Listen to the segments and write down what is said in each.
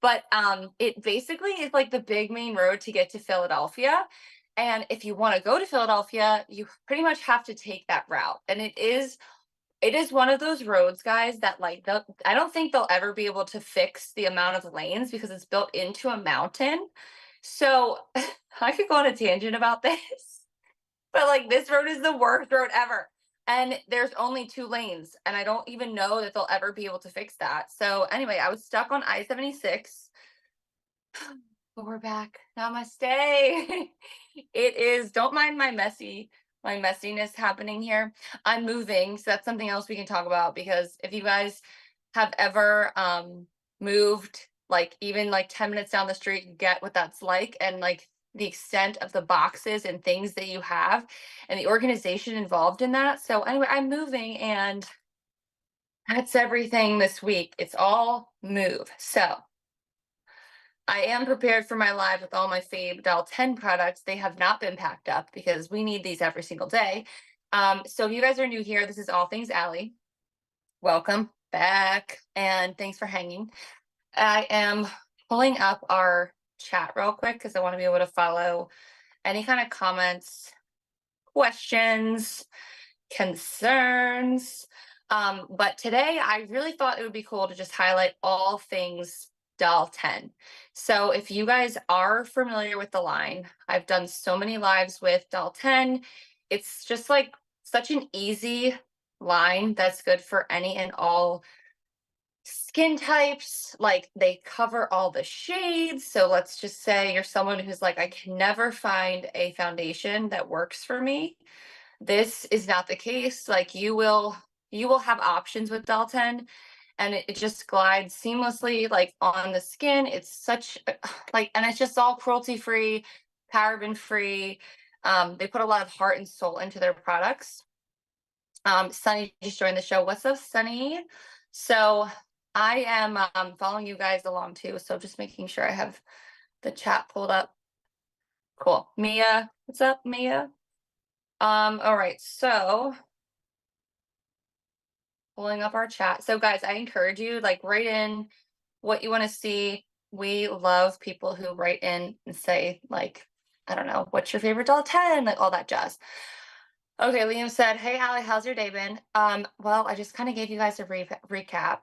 But it basically is like the big main road to get to Philadelphia. And if you want to go to Philadelphia, you pretty much have to take that route. And it is one of those roads, guys, that like I don't think they'll ever be able to fix the amount of lanes because it's built into a mountain. So I could go on a tangent about this, but like this road is the worst road ever. And there's only 2 lanes, and I don't even know that they'll ever be able to fix that. So anyway, I was stuck on I-76. But we're back. Namaste. It is, don't mind my messiness happening here. I'm moving, so that's something else we can talk about, because if you guys have ever moved like even like 10 minutes down the street, you get what that's like, and like the extent of the boxes and things that you have and the organization involved in that. So anyway, I'm moving, and that's everything this week. It's all move. So I am prepared for my live with all my Fave Doll 10 products. They have not been packed up because we need these every single day. So if you guys are new here, this is All Things Allie. Welcome back, and thanks for hanging. I am pulling up our chat real quick because I want to be able to follow any kind of comments, questions, concerns. But today I really thought it would be cool to just highlight all things Doll 10. So if you guys are familiar with the line, I've done so many lives with Doll 10. It's just like such an easy line that's good for any and all skin types. Like they cover all the shades. So let's just say you're someone who's like, I can never find a foundation that works for me. This is not the case. Like you will have options with Doll 10, and it just glides seamlessly like on the skin. It's such like, and it's just all cruelty free, paraben free. They put a lot of heart and soul into their products. Sunny just joined the show. What's up, Sunny? So I am following you guys along too. So just making sure I have the chat pulled up. Cool. Mia, what's up, Mia? All right, so pulling up our chat. So guys, I encourage you, like, write in what you want to see. We love people who write in and say, like, I don't know, what's your favorite Doll 10? Like all that jazz. Okay, Liam said, hey Allie, how's your day been? Well, I just kind of gave you guys a recap.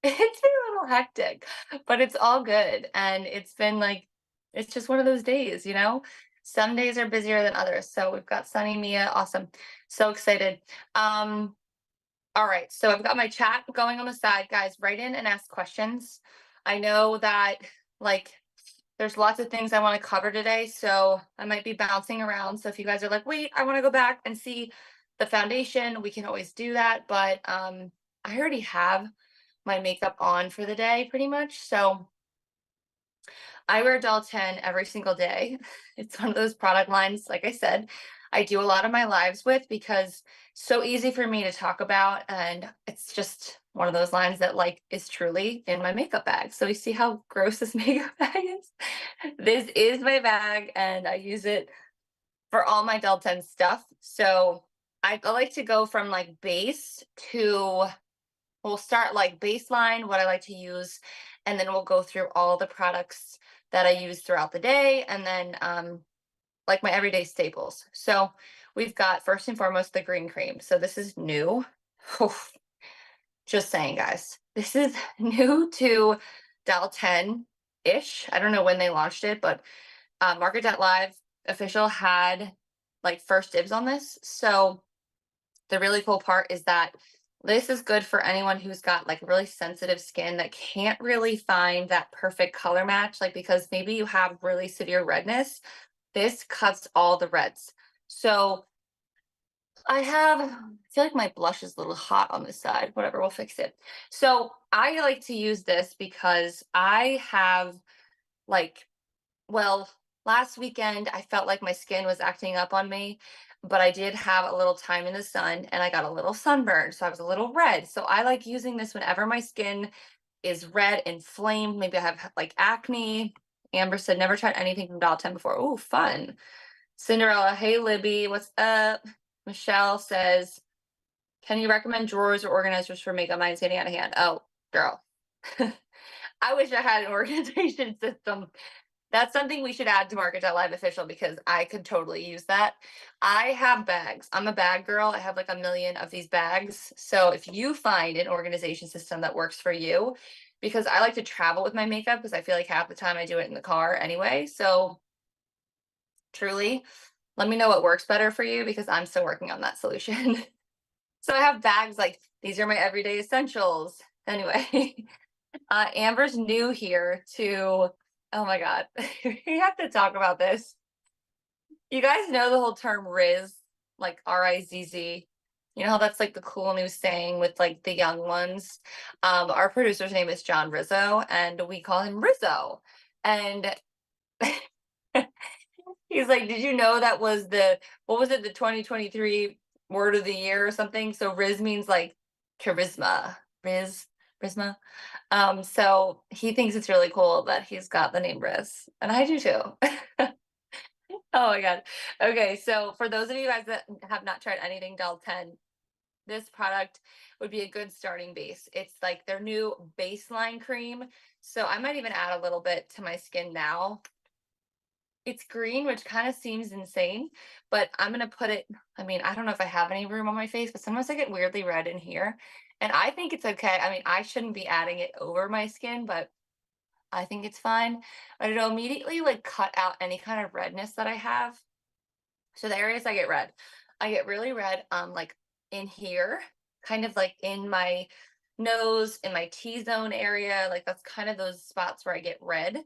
It's been a little hectic, but it's all good. And it's been like, it's just one of those days, you know? Some days are busier than others. So we've got Sunny, Mia, awesome. So excited. All right, so I've got my chat going on the side. Guys, write in and ask questions. I know that like there's lots of things I want to cover today, so I might be bouncing around. So if you guys are like, wait, I want to go back and see the foundation, we can always do that. But I already have my makeup on for the day pretty much. So I wear Doll 10 every single day. It's one of those product lines, like I said, I do a lot of my lives with because so easy for me to talk about. And it's just one of those lines that like is truly in my makeup bag. So you see how gross this makeup bag is? This is my bag, and I use it for all my Doll 10 stuff. So I like to go from like base to, we'll start like baseline, what I like to use, and then we'll go through all the products that I use throughout the day, and then like my everyday staples. So we've got first and foremost the green cream. So this is new. Just saying, guys, this is new to Doll 10-ish. I don't know when they launched it, but MARKET.live official had like first dibs on this. So the really cool part is that this is good for anyone who's got like really sensitive skin that can't really find that perfect color match, like because maybe you have really severe redness. This cuts all the reds. So I feel like my blush is a little hot on this side. Whatever, we'll fix it. So I like to use this because I have like, well, last weekend I felt like my skin was acting up on me, but I did have a little time in the sun and I got a little sunburn. So I was a little red. So I like using this whenever my skin is red, inflamed. Maybe I have like acne. Amber said, never tried anything from Doll 10 before. Oh, fun. Cinderella, hey Libby, what's up? Michelle says, can you recommend drawers or organizers for makeup? Mine's getting out of hand. Oh, girl. I wish I had an organization system. That's something we should add to Market.live official because I could totally use that. I have bags. I'm a bag girl. I have like a million of these bags. So if you find an organization system that works for you, because I like to travel with my makeup because I feel like half the time I do it in the car anyway. So truly, let me know what works better for you because I'm still working on that solution. So I have bags like these are my everyday essentials. Anyway, Amber's new here to, oh my God, we have to talk about this. You guys know the whole term Riz, like Rizz. You know how that's like the cool new saying with like the young ones. Our producer's name is John Rizzo, and we call him Rizzo. And he's like, did you know that was the, what was it, the 2023 word of the year or something? So Riz means like charisma. Charisma. So he thinks it's really cool that he's got the name Riz, and I do too. Oh my God. Okay, so for those of you guys that have not tried anything Del 10, this product would be a good starting base. It's like their new baseline cream. So I might even add a little bit to my skin now. It's green, which kind of seems insane, but I'm gonna put it, I mean, I don't know if I have any room on my face, but sometimes I get weirdly red in here. And I think it's okay. I mean, I shouldn't be adding it over my skin, but I think it's fine. But it'll immediately like cut out any kind of redness that I have. So the areas I get red, I get really red like in here, kind of like in my nose, in my T-zone area. Like that's kind of those spots where I get red.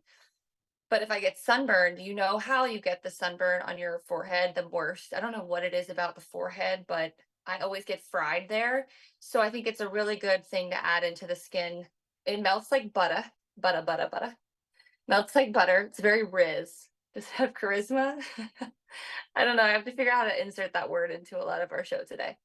But if I get sunburned, you know how you get the sunburn on your forehead the worst. I don't know what it is about the forehead, but I always get fried there. So I think it's a really good thing to add into the skin. It melts like butter, butter. Melts like butter. It's very Riz. Does it have charisma? I don't know. I have to figure out how to insert that word into a lot of our show today.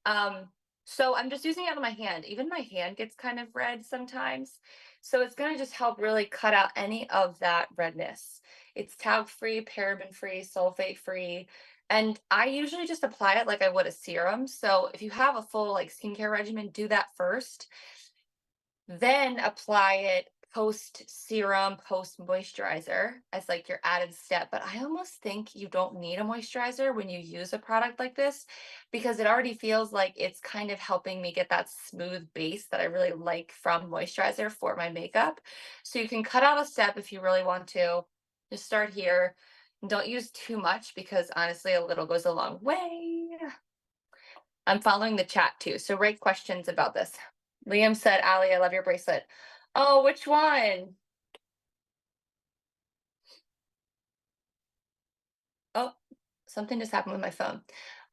Um, so I'm just using it on my hand. Even my hand gets kind of red sometimes. So it's going to just help really cut out any of that redness. It's talc free, paraben free, sulfate free. And I usually just apply it like I would a serum. So if you have a full like skincare regimen, do that first. Then apply it post serum, post moisturizer as like your added step. But I almost think you don't need a moisturizer when you use a product like this because it already feels like it's kind of helping me get that smooth base that I really like from moisturizer for my makeup. So you can cut out a step if you really want to. Just start here. Don't use too much because honestly, a little goes a long way. I'm following the chat too. So write questions about this. Liam said, "Ali, I love your bracelet." Oh, which one? Oh, something just happened with my phone.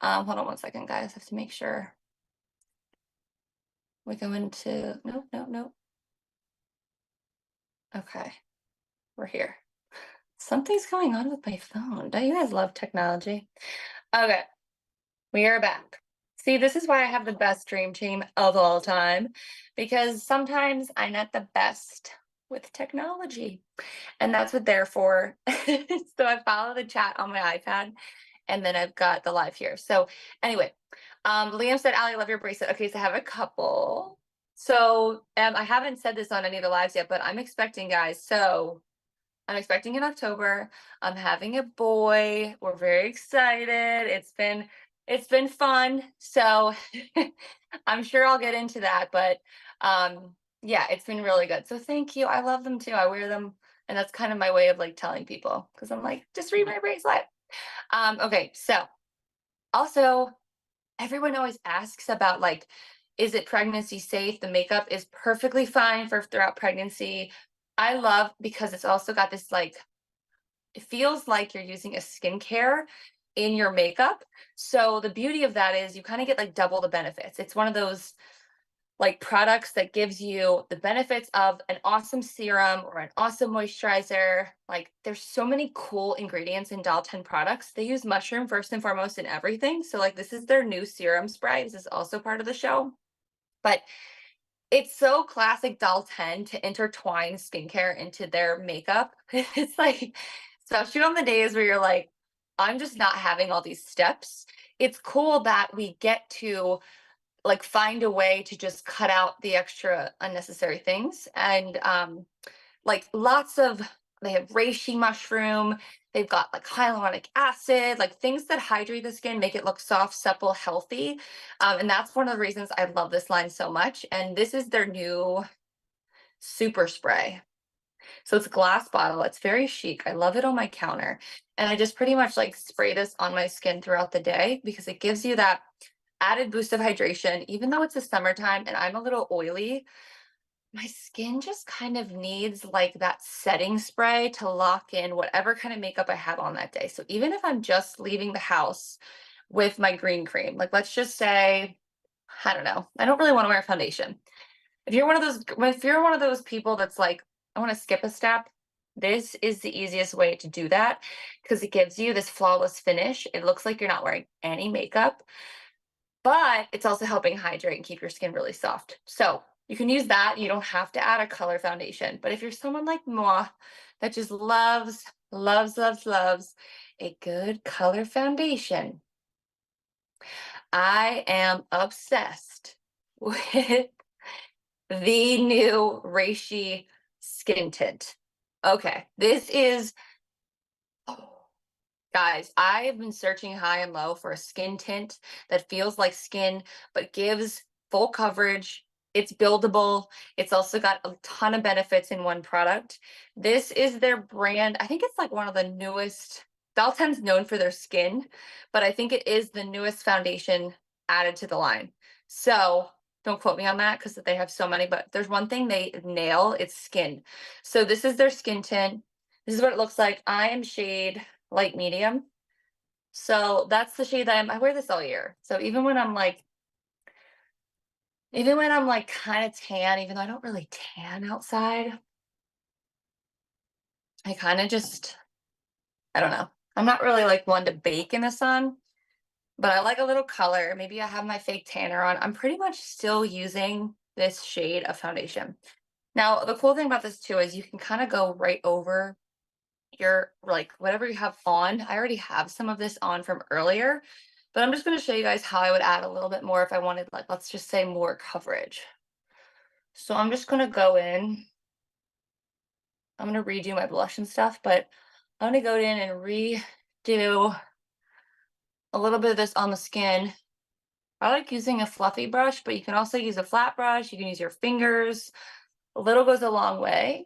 Hold on one second, guys. I have to make sure we go into, no. Okay, we're here. Something's going on with my phone. Don't you guys love technology? Okay, we are back. See, this is why I have the best dream team of all time, because sometimes I'm not the best with technology. And that's what they're for. So I follow the chat on my iPad, and then I've got the live here. So anyway, Liam said, "Ali, love your bracelet." Okay, so I have a couple. So I haven't said this on any of the lives yet, but I'm expecting, guys. So I'm expecting in October. I'm having a boy. We're very excited. It's been fun. So I'm sure I'll get into that, but yeah, it's been really good. So thank you. I love them too. I wear them, and that's kind of my way of like telling people because I'm like, just read my bracelet. Okay, so also everyone always asks about like, is it pregnancy safe? The makeup is perfectly fine for throughout pregnancy. I love because it's also got this like, it feels like you're using a skincare in your makeup. So the beauty of that is you kind of get like double the benefits. It's one of those like products that gives you the benefits of an awesome serum or an awesome moisturizer. Like there's so many cool ingredients in Doll 10 products. They use mushroom first and foremost in everything. So like this is their new serum spray. This is also part of the show. But it's so classic Doll 10 to intertwine skincare into their makeup. It's like, especially on the days where you're like, I'm just not having all these steps. It's cool that we get to like find a way to just cut out the extra unnecessary things. And like lots of, they have reishi mushroom, they've got like hyaluronic acid, like things that hydrate the skin, make it look soft, supple, healthy. And that's one of the reasons I love this line so much. And this is their new super spray. So it's a glass bottle. It's very chic. I love it on my counter. And I just pretty much like spray this on my skin throughout the day because it gives you that added boost of hydration. Even though it's the summertime and I'm a little oily, my skin just kind of needs like that setting spray to lock in whatever kind of makeup I have on that day. So even if I'm just leaving the house with my green cream, like let's just say, I don't know, I don't really want to wear foundation. If you're one of those people that's like, I want to skip a step, this is the easiest way to do that because it gives you this flawless finish. It looks like you're not wearing any makeup, but it's also helping hydrate and keep your skin really soft. So you can use that. You don't have to add a color foundation. But if you're someone like moi that just loves a good color foundation, I am obsessed with the new reishi skin tint. Okay, this is, guys, I have been searching high and low for a skin tint that feels like skin but gives full coverage. It's buildable. It's also got a ton of benefits in one product. This is their brand. I think it's like one of the newest. Dalton's known for their skin, but I think it is the newest foundation added to the line. So don't quote me on that because they have so many, but there's one thing they nail, it's skin. So this is their skin tint. This is what it looks like. I am shade light medium. So that's the shade that I wear this all year. So even when I'm like kind of tan, even though I don't really tan outside, I kind of just, I don't know. I'm not really like one to bake in the sun, but I like a little color. Maybe I have my fake tanner on. I'm pretty much still using this shade of foundation. Now, the cool thing about this too is you can kind of go right over your like whatever you have on. I already have some of this on from earlier, but I'm just going to show you guys how I would add a little bit more if I wanted, like, let's just say more coverage. So I'm just going to go in. I'm going to redo my blush and stuff, but I'm going to go in and redo a little bit of this on the skin. I like using a fluffy brush, but you can also use a flat brush. You can use your fingers. A little goes a long way.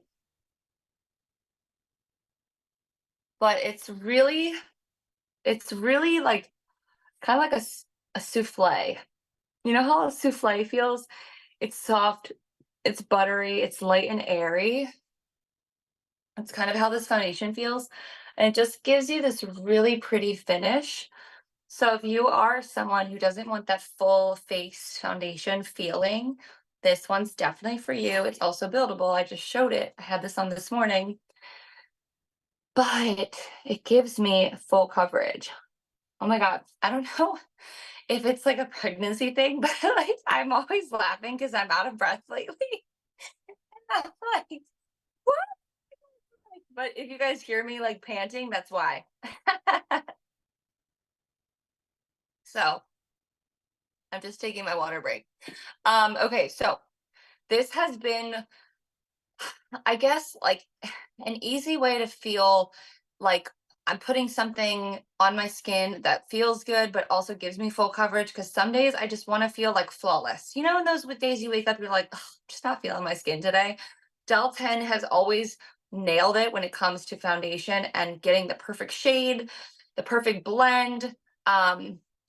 But it's really like kind of like a souffle. You know how a souffle feels? It's soft, it's buttery, it's light and airy. That's kind of how this foundation feels. And it just gives you this really pretty finish. So if you are someone who doesn't want that full face foundation feeling, this one's definitely for you. It's also buildable. I just showed it. I had this on this morning, but it gives me full coverage. Oh my God. I don't know if it's like a pregnancy thing, but like I'm always laughing because I'm out of breath lately. I'm like, what? But if you guys hear me like panting, that's why. So I'm just taking my water break. Okay, so this has been, I guess, like an easy way to feel like I'm putting something on my skin that feels good, but also gives me full coverage. Because some days I just want to feel like flawless. You know, in those days you wake up, you're like, "Ugh, just not feeling my skin today." Del 10 has always nailed it when it comes to foundation and getting the perfect shade, the perfect blend.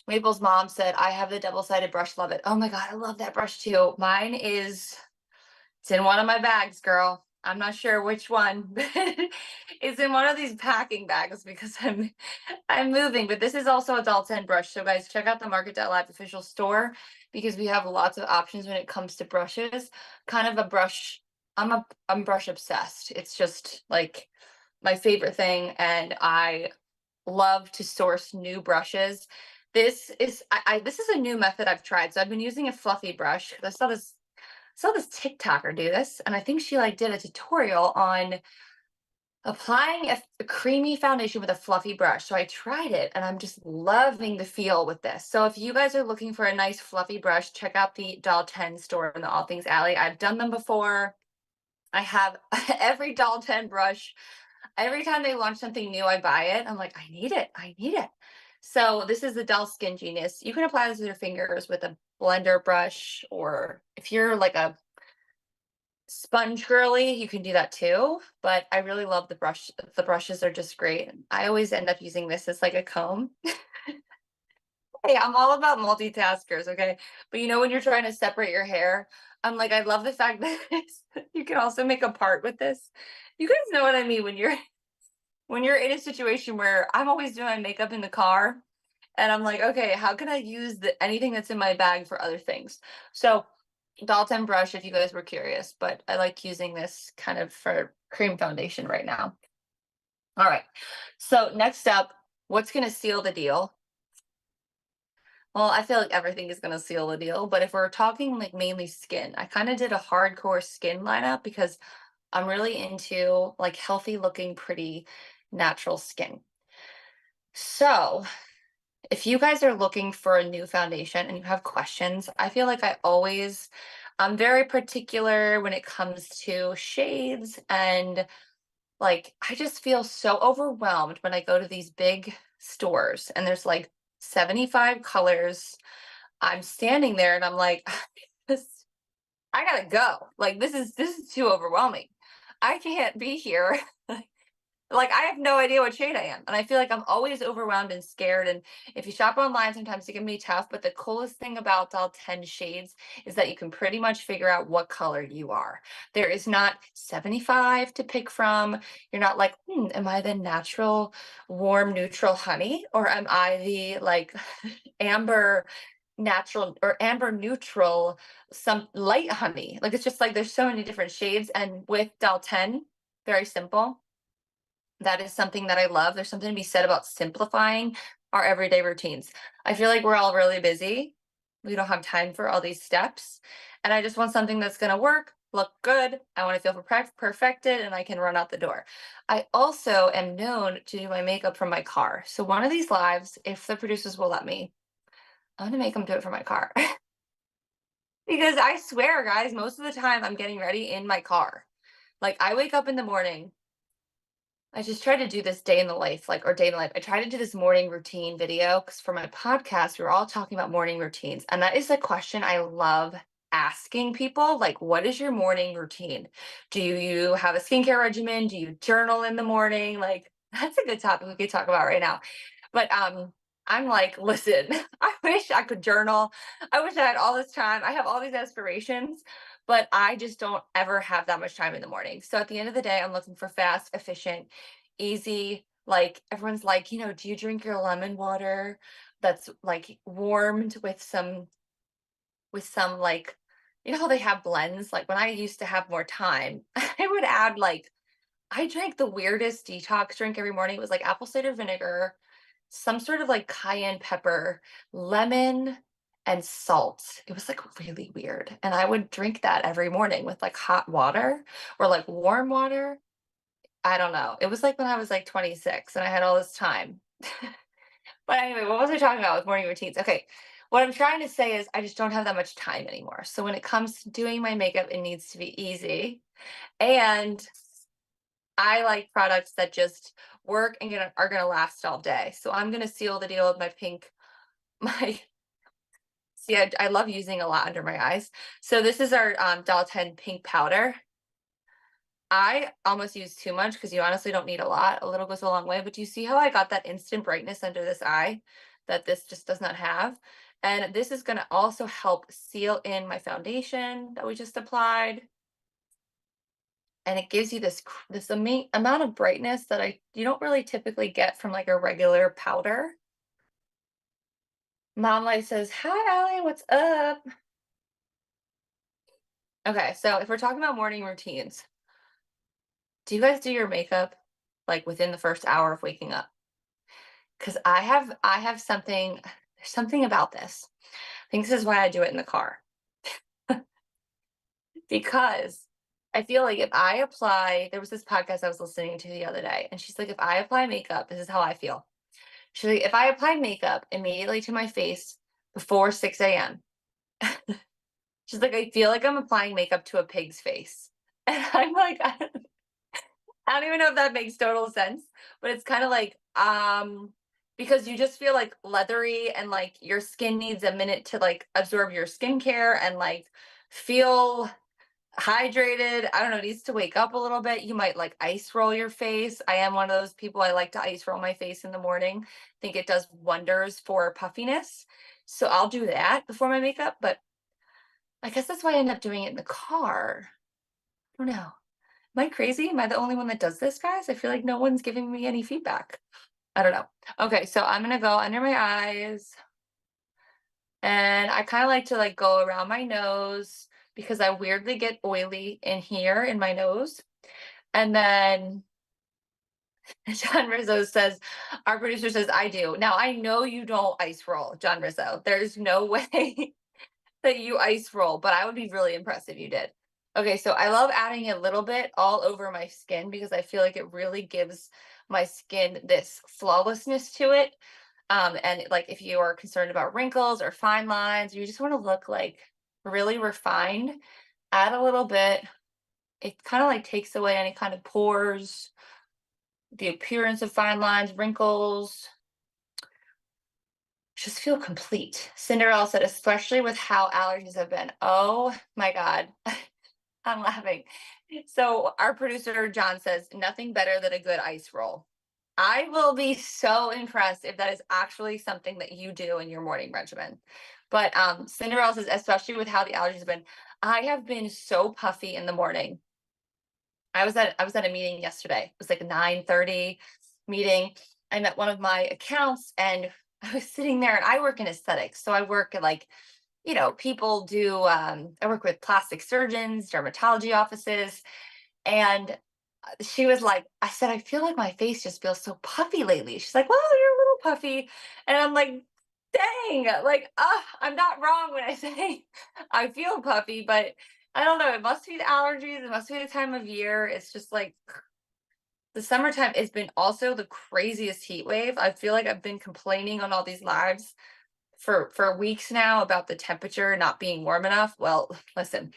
Maple's mom said, I have the double-sided brush, love it. Oh my God, I love that brush too. Mine is, it's in one of my bags, girl. I'm not sure which one, but it's in one of these packing bags because I'm moving. But this is also a Doll 10 brush. So guys, check out the MARKET.live official store because we have lots of options when it comes to brushes. Kind of a brush. I'm brush obsessed. It's just like my favorite thing, and I love to source new brushes. This is this is a new method I've tried. So I've been using a fluffy brush because I saw this TikToker do this, and I think she like did a tutorial on Applying a creamy foundation with a fluffy brush. So I tried it and I'm just loving the feel with this. So if you guys are looking for a nice fluffy brush, check out the Doll 10 store in the All Things Alley. I've done them before. I have every Doll 10 brush. Every time they launch something new, I buy it. I'm like, I need it. I need it. So this is the Doll Skin Genius. You can apply this with your fingers with a blender brush, or if you're like a sponge girly, you can do that too. But I really love the brush. The brushes are just great. I always end up using this as like a comb. Hey, I'm all about multitaskers, okay? But you know, when you're trying to separate your hair, I'm like, I love the fact that you can also make a part with this. You guys know what I mean when you're in a situation where I'm always doing my makeup in the car, and I'm like, okay, how can I use anything that's in my bag for other things? So Dalton brush, if you guys were curious, but I like using this kind of for cream foundation right now. All right. So next up, what's going to seal the deal? Well, I feel like everything is going to seal the deal, but if we're talking like mainly skin, I kind of did a hardcore skin lineup because I'm really into like healthy looking, pretty natural skin. So if you guys are looking for a new foundation and you have questions, I feel like I'm very particular when it comes to shades, and like I just feel so overwhelmed when I go to these big stores and there's like 75 colors. I'm standing there and I'm like, this, I gotta go. Like this is too overwhelming. I can't be here. Like, I have no idea what shade I am, and I feel like I'm always overwhelmed and scared, and if you shop online, sometimes it can be tough, but the coolest thing about all 10 shades is that you can pretty much figure out what color you are. There is not 75 to pick from. You're not like, am I the natural, warm, neutral honey, or am I the, like, amber natural or amber neutral, some light honey? Like, it's just like there's so many different shades, and with Dal 10, very simple, that is something that I love. There's something to be said about simplifying our everyday routines. I feel like we're all really busy. We don't have time for all these steps. And I just want something that's going to work, look good. I want to feel perfected, and I can run out the door. I also am known to do my makeup from my car. So one of these lives, if the producers will let me, I'm going to make them do it from my car. Because I swear, guys, most of the time I'm getting ready in my car. Like I wake up in the morning. I just try to do this day in the life, like, or day in the life. I try to do this morning routine video because for my podcast, we are all talking about morning routines. And that is a question I love asking people. Like, what is your morning routine? Do you have a skincare regimen? Do you journal in the morning? Like, that's a good topic we could talk about right now. But I'm like, listen, I wish I could journal. I wish I had all this time. I have all these aspirations, but I just don't ever have that much time in the morning. So at the end of the day, I'm looking for fast, efficient, easy. Like everyone's like, do you drink your lemon water that's like warmed with some like, how they have blends? Like when I used to have more time, I would add like I drank the weirdest detox drink every morning. It was like apple cider vinegar, some sort of like cayenne pepper, lemon, and salt. It was like really weird. And I would drink that every morning with like hot water or like warm water. I don't know. It was like when I was like 26 and I had all this time. But anyway, what was I talking about with morning routines? Okay. What I'm trying to say is I just don't have that much time anymore. So when it comes to doing my makeup, it needs to be easy. And I like products that just work and are gonna last all day. So I'm gonna seal the deal with my pink, my see, I love using a lot under my eyes. So this is our Doll 10 pink powder. I almost use too much because you honestly don't need a lot. A little goes a long way. But do you see how I got that instant brightness under this eye that this just does not have? And this is gonna also help seal in my foundation that we just applied, and it gives you this amount of brightness that you don't really typically get from like a regular powder. Mom Life says, "Hi, Allie, what's up?" Okay, so if we're talking about morning routines, do you guys do your makeup like within the first hour of waking up? Because I have something. There's something about this. I think this is why I do it in the car because I feel like if I apply, there was this podcast I was listening to the other day, and she's like, if I apply makeup, this is how I feel. She's like, if I apply makeup immediately to my face before 6 a.m., she's like, I feel like I'm applying makeup to a pig's face. And I'm like, I don't even know if that makes total sense, but it's kind of like, because you just feel like leathery and like your skin needs a minute to like absorb your skincare and like feel hydrated. I don't know, it needs to wake up a little bit. You might like ice roll your face. I am one of those people. I like to ice roll my face in the morning. I think it does wonders for puffiness. So I'll do that before my makeup, but I guess that's why I end up doing it in the car. I don't know. Am I crazy? Am I the only one that does this, guys? I feel like no one's giving me any feedback. I don't know. Okay, so I'm gonna go under my eyes, and I kind of like to like go around my nose because I weirdly get oily in here in my nose. And then John Rizzo says, our producer says, I do. Now I know you don't ice roll, John Rizzo. There's no way that you ice roll, but I would be really impressed if you did. Okay, so I love adding a little bit all over my skin because I feel like it really gives my skin this flawlessness to it. And like if you are concerned about wrinkles or fine lines, you just want to look like really refined, add a little bit. It kind of like takes away any kind of pores, the appearance of fine lines, wrinkles. Just feel complete. Cinderella said, especially with how allergies have been. Oh my God. I'm laughing. So our producer John says nothing better than a good ice roll. I will be so impressed if that is actually something that you do in your morning regimen. But Cinderella says, especially with how the allergies have been, I have been so puffy in the morning. I was at a meeting yesterday. It was like a 9:30 meeting. I met one of my accounts and I was sitting there and I work in aesthetics. So I work at like, people do I work with plastic surgeons, dermatology offices, and she was like, I said, I feel like my face just feels so puffy lately. She's like, well, you're a little puffy. And I'm like, dang, like, I'm not wrong when I say I feel puffy, but I don't know. It must be the allergies. It must be the time of year. It's just like the summertime has been also the craziest heat wave. I feel like I've been complaining on all these lives for weeks now about the temperature not being warm enough. Well, listen,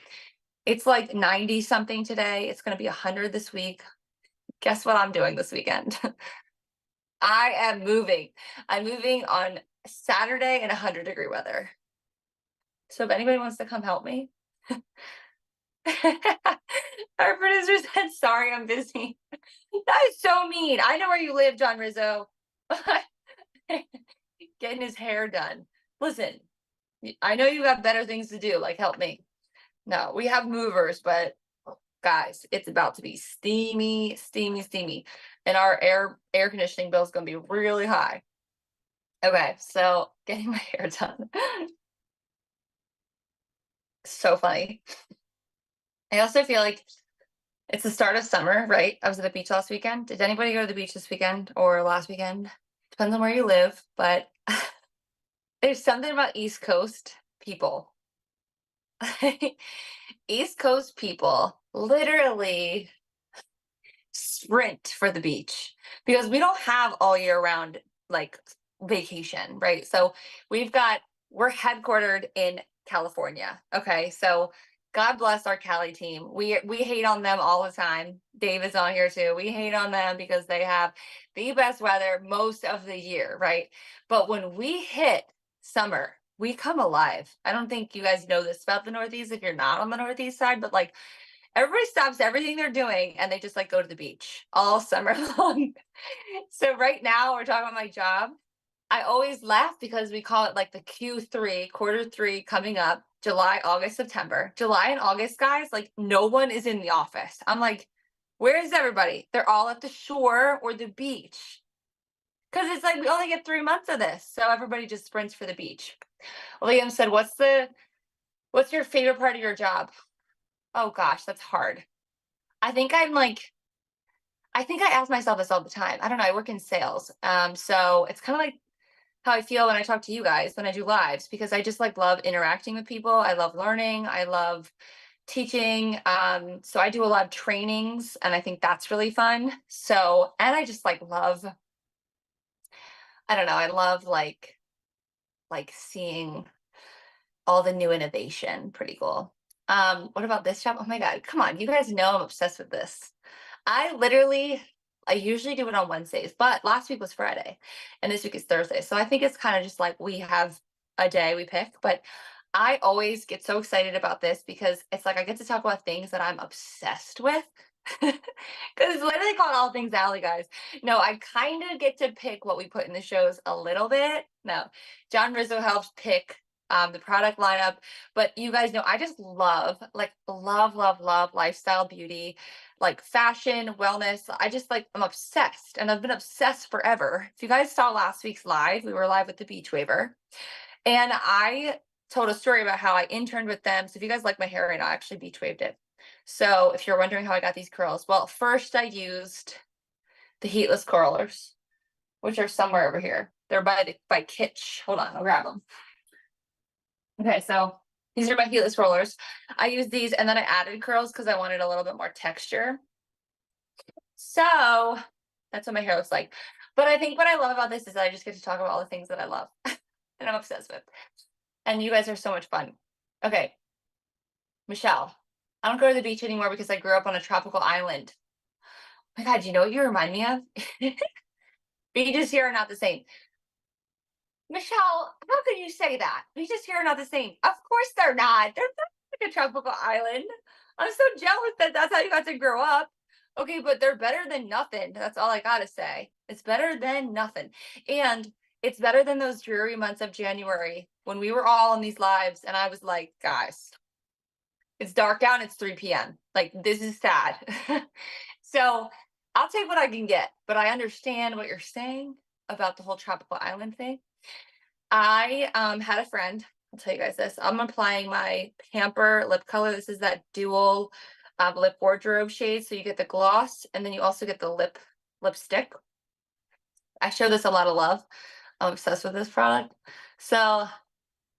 it's like 90 something today. It's going to be 100 this week. Guess what I'm doing this weekend? I am moving. I'm moving on Saturday in 100-degree weather. So if anybody wants to come help me, our producer said, sorry, I'm busy. That is so mean. I know where you live, John Rizzo. Getting his hair done. Listen, I know you got better things to do, like help me. No, we have movers, but guys, it's about to be steamy, steamy, steamy. And our air conditioning bill is going to be really high. Okay, so getting my hair done. So funny. I also feel like it's the start of summer, right? I was at the beach last weekend. Did anybody go to the beach this weekend or last weekend? Depends on where you live, but there's something about East Coast people. East Coast people literally sprint for the beach because we don't have all year round like vacation, right? So we're headquartered in California. Okay. So God bless our Cali team. We hate on them all the time. Dave is on here too. We hate on them because they have the best weather most of the year, right? But when we hit summer, we come alive. I don't think you guys know this about the Northeast if you're not on the Northeast side, but like everybody stops everything they're doing and they just like go to the beach all summer long. So right now we're talking about my job. I always laugh because we call it like the Q3, quarter three coming up, July, August, September. July and August, guys, like no one is in the office. I'm like, where is everybody? They're all at the shore or the beach. Because it's like we only get 3 months of this. So everybody just sprints for the beach. Liam said, what's your favorite part of your job? Oh gosh, that's hard. I think I think I ask myself this all the time. I don't know. I work in sales. So it's kind of like how I feel when I talk to you guys when I do lives because I just like love interacting with people. I love learning. I love teaching. So I do a lot of trainings, and I think that's really fun. So, and I just like love, I don't know, I love like seeing all the new innovation. Pretty cool. What about this shop? Oh my God, come on, you guys know I'm obsessed with this. I literally, I usually do it on Wednesdays, but last week was Friday and this week is Thursday. So I think it's kind of just like we have a day we pick, but I always get so excited about this because it's like I get to talk about things that I'm obsessed with. Because it's literally called All Things Alley, guys. No, I kind of get to pick what we put in the shows a little bit. No, John Rizzo helps pick the product lineup, but you guys know I just love, like, love lifestyle beauty, like fashion, wellness. I just like, I'm obsessed, and I've been obsessed forever. If you guys saw last week's live, we were live with the Beach Waver, and I told a story about how I interned with them. So if you guys like my hair right now, I actually beach waved it. So if you're wondering how I got these curls, well, first I used the heatless curlers, which are somewhere over here. They're by Kitsch. Hold on, I'll grab them. Okay, so these are my heatless rollers. I use these, and then I added curls because I wanted a little bit more texture. So that's what my hair looks like. But I think what I love about this is that I just get to talk about all the things that I love and I'm obsessed with. And you guys are so much fun. Okay, Michelle, I don't go to the beach anymore because I grew up on a tropical island. Oh my God, you know what you remind me of? Beaches here are not the same. Michelle, how can you say that? Beaches here are not the same. Of course they're not. They're not like a tropical island. I'm so jealous that that's how you got to grow up. Okay, but they're better than nothing. That's all I gotta say. It's better than nothing. And it's better than those dreary months of January when we were all on these lives and I was like, guys, it's dark out, it's 3 p.m. Like, this is sad. So I'll take what I can get, but I understand what you're saying about the whole tropical island thing. I had a friend. I'll tell you guys this. I'm applying my Pamper lip color. This is that dual lip wardrobe shade. So you get the gloss, and then you also get the lipstick. I show this a lot of love. I'm obsessed with this product. So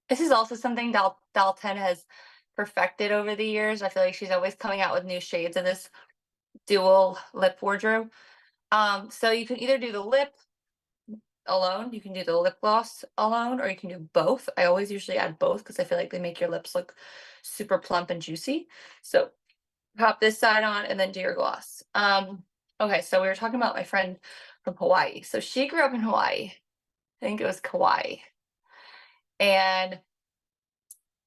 this is also something Dalton has perfected over the years. I feel like she's always coming out with new shades of this dual lip wardrobe. So you can either do the lip alone, you can do the lip gloss alone, or you can do both. I always usually add both because I feel like they make your lips look super plump and juicy. So pop this side on and then do your gloss. Okay, so we were talking about my friend from Hawaii. So she grew up in Hawaii. I think it was Kauai. And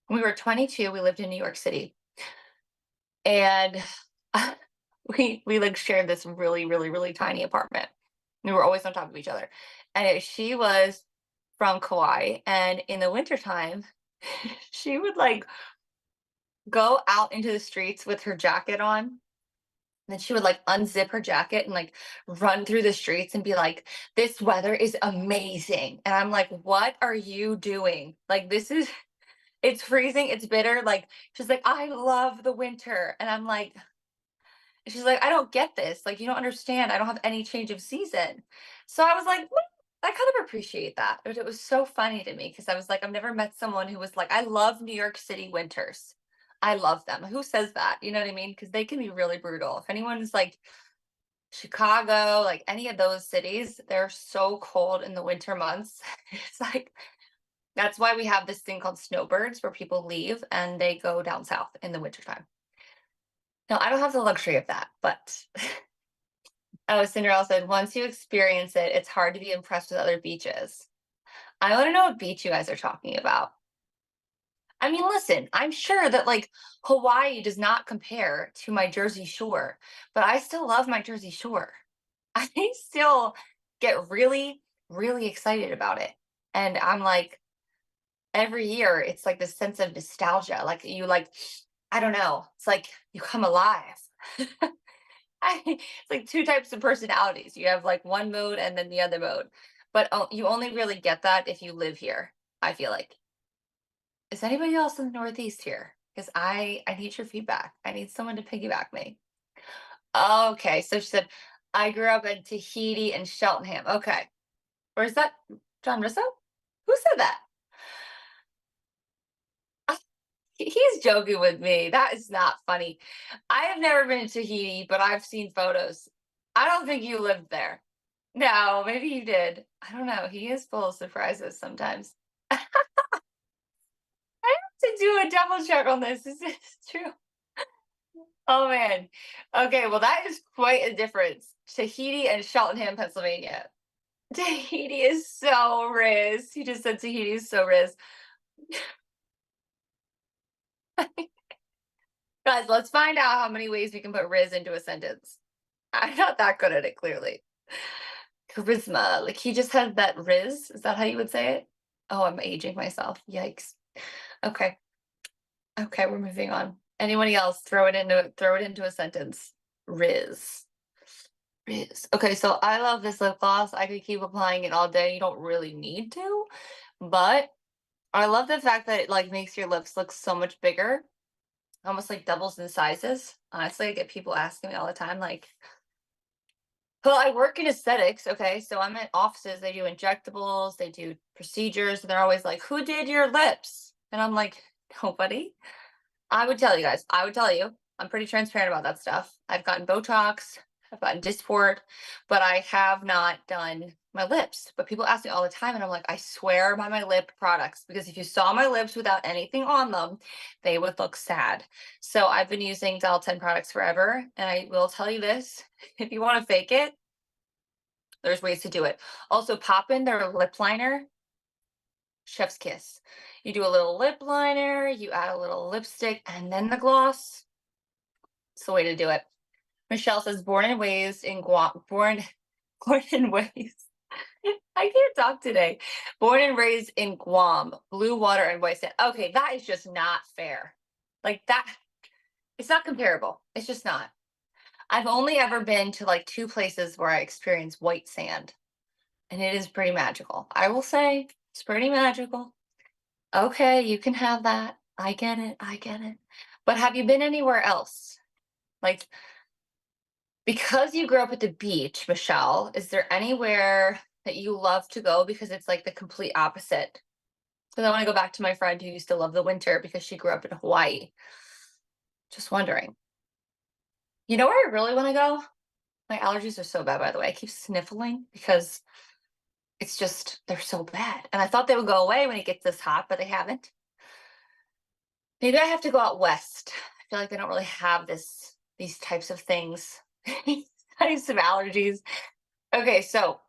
when we were 22, we lived in New York City. And we like shared this really tiny apartment. We were always on top of each other. And she was from Kauai, and in the wintertime, she would like go out into the streets with her jacket on. And then she would like unzip her jacket and like run through the streets and be like, "This weather is amazing." And I'm like, "What are you doing? Like, this is, it's freezing, it's bitter." Like, she's like, "I love the winter." And I'm like, she's like, "I don't get this. Like, you don't understand. I don't have any change of season." So I was like, "Well, I kind of appreciate that." But it was so funny to me because I was like, I've never met someone who was like, "I love New York City winters. I love them." Who says that? You know what I mean? Because they can be really brutal. If anyone's like Chicago, like any of those cities, they're so cold in the winter months. It's like, that's why we have this thing called snowbirds where people leave and they go down south in the wintertime. No, I don't have the luxury of that, but oh, Cinderella said, once you experience it, it's hard to be impressed with other beaches. I want to know what beach you guys are talking about. I mean, listen, I'm sure that like Hawaii does not compare to my Jersey Shore, but I still love my Jersey Shore. I still get really excited about it. And I'm like, every year, it's like this sense of nostalgia. Like, you like, I don't know, it's like you come alive. It's like two types of personalities. You have like one mode and then the other mode. But you only really get that if you live here, I feel like. Is anybody else in the Northeast here? Because I need your feedback. I need someone to piggyback me. Okay, so she said, I grew up in Tahiti and Cheltenham. Okay. Or is that John Russo? Who said that? He's joking with me. That is not funny. I have never been to Tahiti, but I've seen photos. I don't think you lived there. No, maybe you did. I don't know. He is full of surprises sometimes. I have to do a double check on this. Is this true? Oh man. Okay, well that is quite a difference. Tahiti and Cheltenham, Pennsylvania. Tahiti is so Riz. He just said Tahiti is so Riz. Guys, let's find out how many ways we can put Riz into a sentence. I'm not that good at it, clearly. Charisma. Like he just had that Riz. Is that how you would say it? Oh, I'm aging myself. Yikes. Okay. Okay, we're moving on. Anybody else? Throw it into a sentence. Riz. Riz. Okay, so I love this lip gloss. I could keep applying it all day. You don't really need to, but I love the fact that it like makes your lips look so much bigger, almost like doubles in sizes. Honestly, I get people asking me all the time, like, well, I work in aesthetics, okay? So I'm in offices, they do injectables, they do procedures, and they're always like, "Who did your lips?" And I'm like, "Nobody." I would tell you guys, I would tell you, I'm pretty transparent about that stuff. I've gotten Botox, I've gotten Dysport, but I have not done my lips. But people ask me all the time, and I'm like, I swear by my lip products, because if you saw my lips without anything on them, they would look sad. So I've been using Del 10 products forever, and I will tell you this, if you want to fake it, there's ways to do it. Also, pop in their lip liner, chef's kiss. You do a little lip liner, you add a little lipstick, and then the gloss. It's the way to do it. Michelle says, born and raised in Guam. Born and raised. I can't talk today. Born and raised in Guam, blue water and white sand. Okay, that is just not fair. Like that, it's not comparable. It's just not. I've only ever been to like two places where I experienced white sand, and it is pretty magical. I will say it's pretty magical. Okay, you can have that. I get it. I get it. But have you been anywhere else? Like, because you grew up at the beach, Michelle, is there anywhere that you love to go because it's like the complete opposite? Because I want to go back to my friend who used to love the winter because she grew up in Hawaii. Just wondering. You know where I really want to go? My allergies are so bad, by the way. I keep sniffling because it's just, they're so bad. And I thought they would go away when it gets this hot, but they haven't. Maybe I have to go out west. I feel like they don't really have these types of things, these types of allergies. Okay, so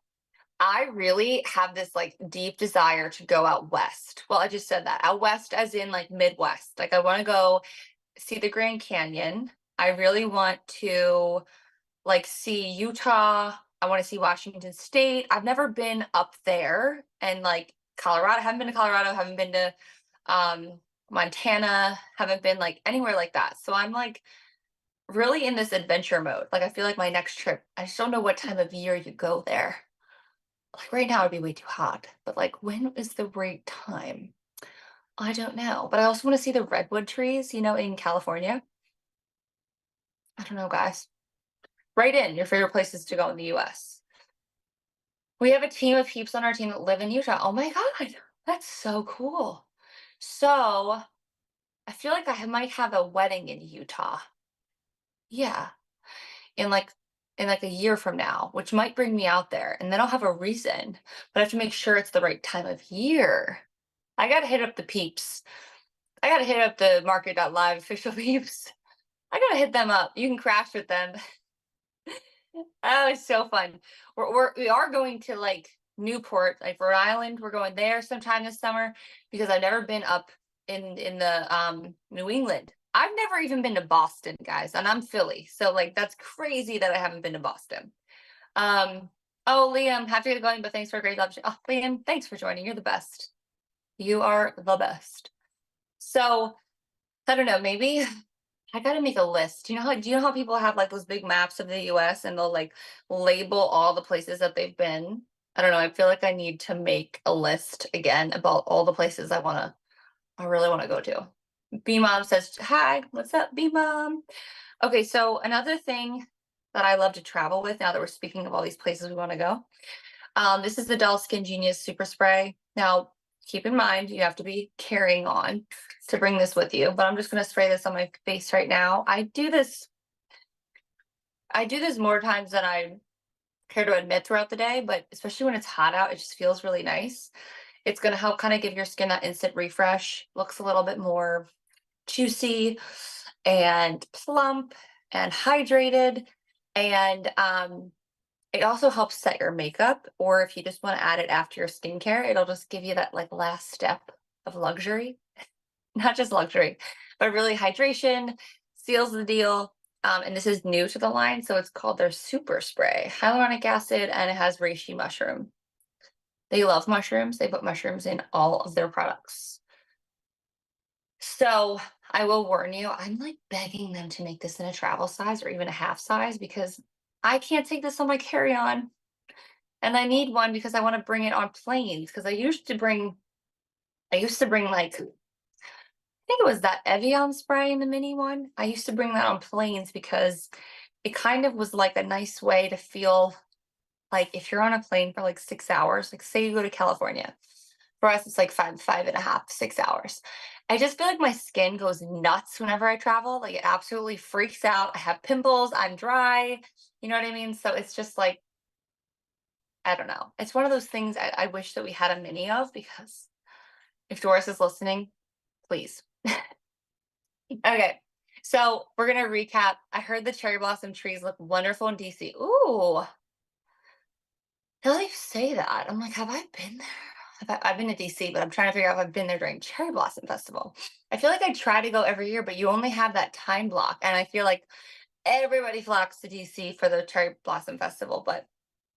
I really have this like deep desire to go out west. Well, I just said that. Out west as in like Midwest. Like I want to go see the Grand Canyon. I really want to like see Utah. I want to see Washington State. I've never been up there, and like Colorado. I haven't been to Colorado, haven't been to Montana, haven't been like anywhere like that. So I'm like really in this adventure mode. Like I feel like my next trip, I just don't know what time of year you go there. Like right now it'd be way too hot, but like when is the right time? I don't know. But I also want to see the redwood trees, in California. I don't know, guys. Write in your favorite places to go in the US. We have a team of peeps on our team that live in Utah. Oh my God, that's so cool. So I feel like I might have a wedding in Utah. Yeah, in like a year from now, which might bring me out there, and then I'll have a reason. But I have to make sure it's the right time of year. I gotta hit up the peeps. I gotta hit up the MARKET.live official peeps. I gotta hit them up. You can crash with them. Oh, it's so fun. We are going to like Newport, like Rhode Island. We're going there sometime this summer because I've never been up in the New England. I've never even been to Boston, guys, and I'm Philly. So like that's crazy that I haven't been to Boston. Um, oh, Liam, have to get going, but thanks for a great love. Oh, Liam, thanks for joining. You're the best. You are the best. So I don't know, maybe I gotta make a list. Do you know how people have like those big maps of the US and they'll like label all the places that they've been? I don't know. I feel like I need to make a list again about all the places I really want to go to. B Mom says, hi, what's up, B Mom? Okay, so another thing that I love to travel with now that we're speaking of all these places we want to go. This is the Doll Skin Genius Super Spray. Now, keep in mind you have to be carrying on to bring this with you. But I'm just going to spray this on my face right now. I do this more times than I care to admit throughout the day, but especially when it's hot out, it just feels really nice. It's going to help kind of give your skin that instant refresh. Looks a little bit more juicy and plump and hydrated. And it also helps set your makeup, or if you just want to add it after your skincare, it'll just give you that like last step of luxury. Not just luxury, but really hydration, seals the deal. And this is new to the line, so it's called their super spray, hyaluronic acid, and it has reishi mushroom. They love mushrooms. They put mushrooms in all of their products. So I will warn you, I'm like begging them to make this in a travel size or even a half size because I can't take this on my carry-on. And I need one because I want to bring it on planes because I used to bring like, I think it was that Evian spray in the mini one. I used to bring that on planes because it kind of was like a nice way to feel like if you're on a plane for like 6 hours, like say you go to California, for us it's like 5.5, 6 hours. I just feel like my skin goes nuts whenever I travel. Like it absolutely freaks out. I have pimples, I'm dry, you know what I mean? So it's just like, I don't know. It's one of those things I wish that we had a mini of because if Doris is listening, please. Okay. So we're gonna recap. I heard the cherry blossom trees look wonderful in DC. Ooh, now that you say that, I'm like, have I been there? I've been to DC, but I'm trying to figure out if I've been there during Cherry Blossom Festival. I feel like I try to go every year, but you only have that time block. And I feel like everybody flocks to DC for the Cherry Blossom Festival, but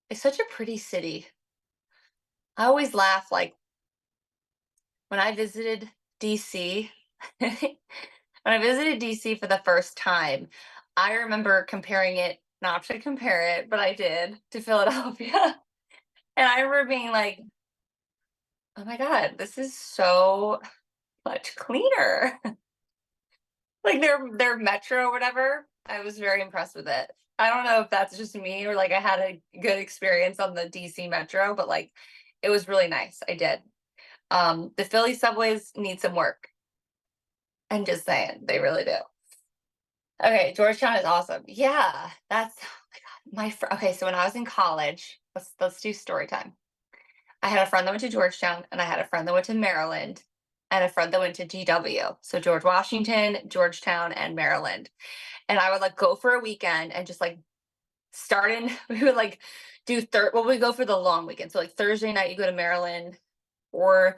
it's such a pretty city. I always laugh like when I visited DC, when I visited DC for the first time, I remember comparing it, not to compare it, but I did to Philadelphia. And I remember being like, oh my God, this is so much cleaner. Like their metro or whatever. I was very impressed with it. I don't know if that's just me or like I had a good experience on the DC metro, but like it was really nice. I did. The Philly subways need some work. I'm just saying, they really do. Okay, Georgetown is awesome. Yeah, that's oh my God. Okay, so when I was in college, let's do story time. I had a friend that went to Georgetown, and I had a friend that went to Maryland, and a friend that went to GW. So George Washington, Georgetown, and Maryland. And I would like go for a weekend and just like start in. We would like do we go for the long weekend. So like Thursday night you go to Maryland, or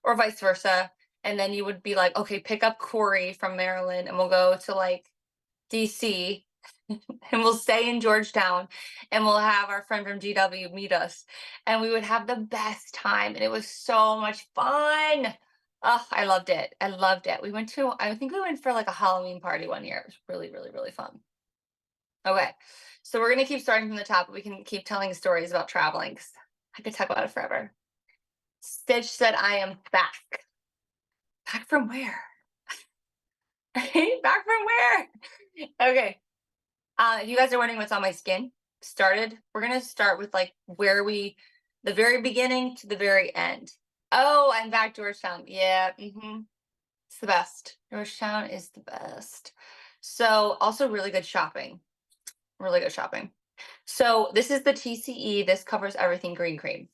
vice versa, and then you would be like, okay, pick up Corey from Maryland, and we'll go to like DC and we'll stay in Georgetown and we'll have our friend from GW meet us and we would have the best time and it was so much fun. Oh, I loved it. I loved it. I think we went for like a Halloween party one year. It was really, really, really fun. Okay. So we're going to keep starting from the top, but we can keep telling stories about traveling because I could talk about it forever. Stitch said, I am back. Back from where? Back from where? Okay. If you guys are wondering what's on my skin, we're gonna start with like the very beginning to the very end. Oh, I'm back, Georgetown. Yeah, it's the best. Georgetown is the best. So also really good shopping. Really good shopping. So this is the TCE. This covers everything green cream.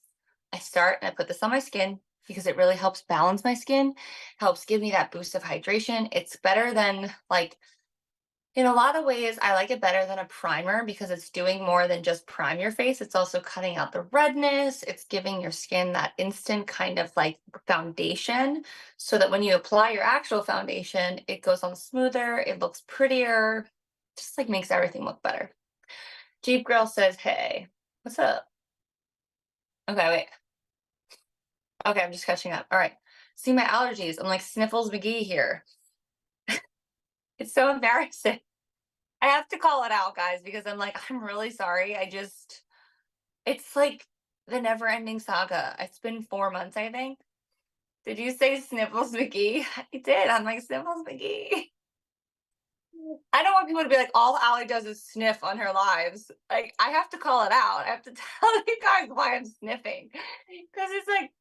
I start and I put this on my skin because it really helps balance my skin, helps give me that boost of hydration. It's better than like in a lot of ways, I like it better than a primer because it's doing more than just prime your face. It's also cutting out the redness. It's giving your skin that instant kind of like foundation so that when you apply your actual foundation, it goes on smoother, it looks prettier, just like makes everything look better. Jeep Girl says, hey, what's up? Okay, wait. Okay, I'm just catching up. All right. See my allergies. I'm like Sniffles McGee here. It's so embarrassing. I have to call it out, guys, because I'm like, I'm really sorry. It's like the never ending saga. It's been 4 months, I think. Did you say Sniffles McGee? I did. I'm like, Sniffles McGee. I don't want people to be like, all Allie does is sniff on her lives. Like, I have to call it out. I have to tell you guys why I'm sniffing. Because it's like,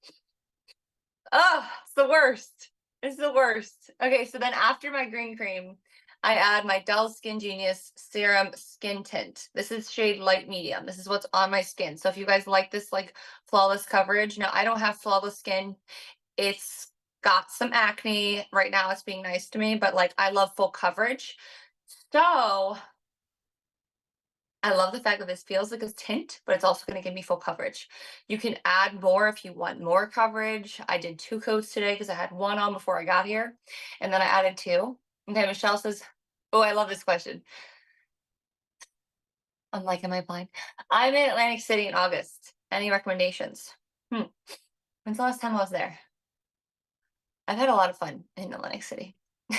Oh, it's the worst. It's the worst. Okay, so then after my green cream, I add my Dell Skin Genius Serum Skin Tint. This is shade light medium. This is what's on my skin. So if you guys like this like flawless coverage, now I don't have flawless skin. It's got some acne. Right now it's being nice to me, but like I love full coverage. So I love the fact that this feels like a tint, but it's also going to give me full coverage. You can add more if you want more coverage. I did 2 coats today because I had 1 on before I got here, and then I added 2. Okay, Michelle says, oh, I love this question. I'm like, am I blind? I'm in Atlantic City in August. Any recommendations? When's the last time I was there? I've had a lot of fun in Atlantic City. A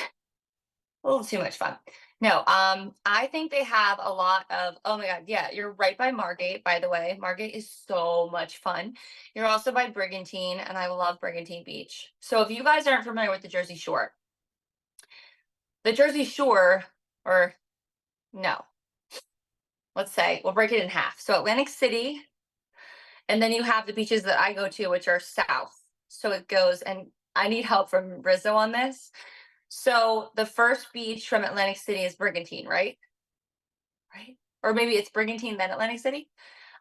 little too much fun. No, I think they have a lot of, oh my God, yeah, you're right by Margate, by the way. Margate is so much fun. You're also by Brigantine, and I love Brigantine Beach. So if you guys aren't familiar with the Jersey Shore, or no, let's say, we'll break it in half. So Atlantic City, and then you have the beaches that I go to, which are south. So it goes, and I need help from Rizzo on this. So the first beach from Atlantic City is Brigantine, right? Right? Or maybe it's Brigantine, then Atlantic City.